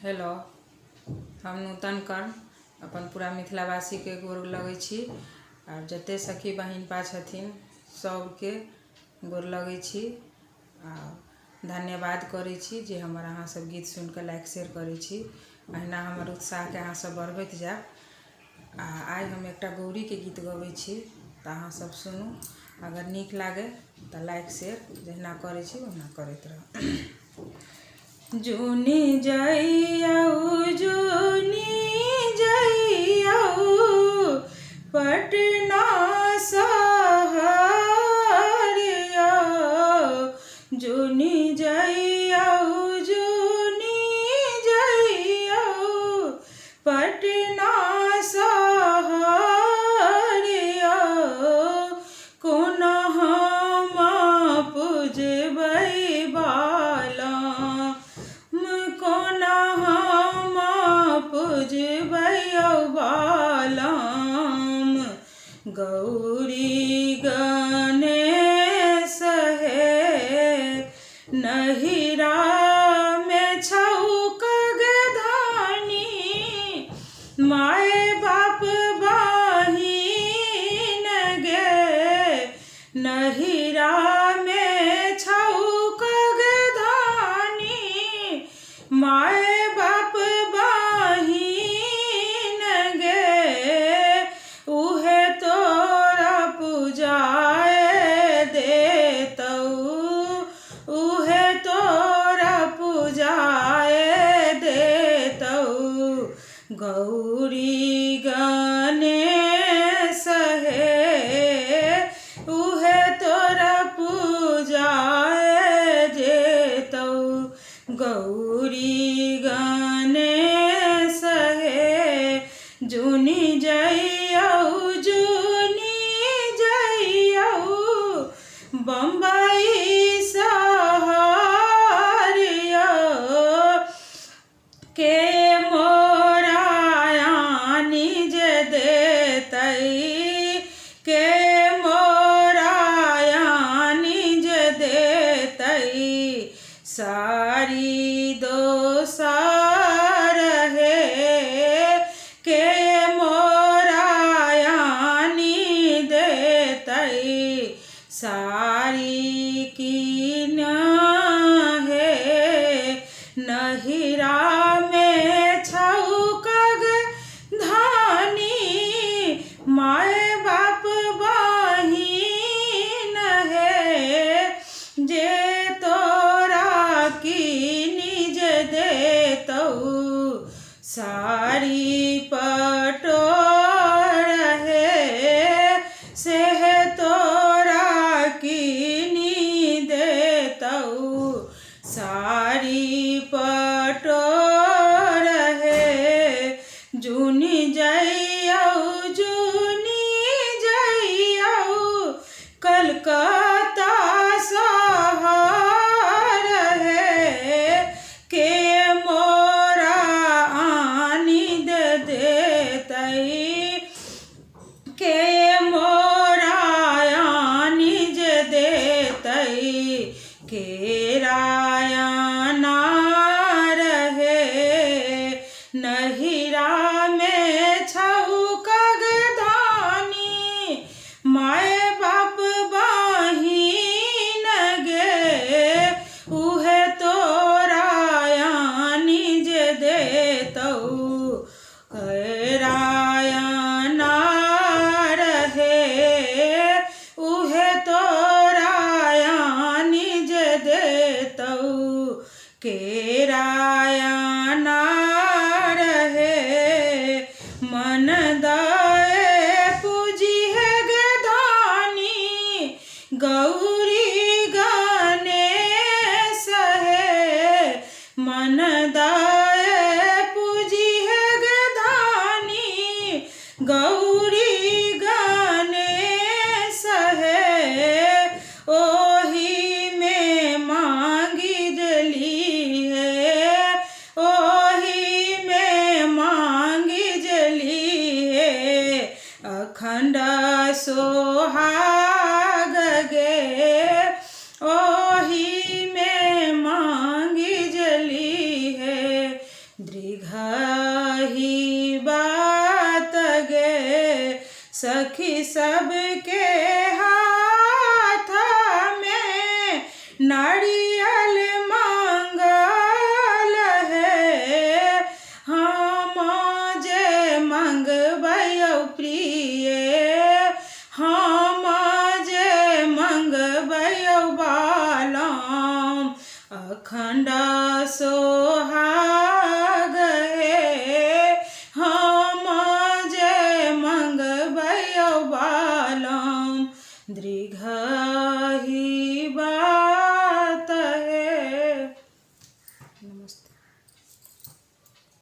Hello, हम नूतन कर्ण अपन पूरा मिथिलावासी के गोर लगै छी और जते सखी बहिन पा छथिन सबके गोर लगै छी आ धन्यवाद करै छी जे हमर अहाँ सब गीत सुन के लाइक शेयर करै छी। अहिना हमर उत्साह के अहाँ सब बढ़बैत जायब। आइ हम एकटा गौरी के गीत गबै छी तऽ अहाँ सब सुनू। अगर नीक लागे तऽ लाइक शेयर जहिना करै छी ओहिना करैत रहब। जुनी जइयौ पटना शहर जुनी जइयौ पटना शहर कोना हम पूजबै बालम गौरी गणेश हे नहिरा में छौक गधानी माय बाप बहिन गे नहिरा में छौक गधानी माय बाप गौरी गणेश हे उहे तोरा पूजाए देतौ गौरी गणेश हे जुनी जइयौ बम्बई शहर के सारी दोसार है के मोरायानी देतई सारी की न है नहिरा में छौक धानी माय बाप बहिन है जे सारी पटोर है से तोरा कीनी देतौ सारी पटोर है जुनी जइयौ कलकत्ता शहर है के केरायना रहे नहिरा में छौक गधानी माय बाप बहिन गे उहे तोरा यानी जे देतौ केरायना रहे उहे केरायना रहे मन दाए पूजी है गधानी गौरी गणेश है मन दाए पूजी है गधानी गौरी गणेश है ओही में मांगी अखंड सोहाग गे ओही में मांगी जली है। नारियल मंगल है हम जे मंगबै प्रिय हम जे मंगबै बालम अखंड सोहा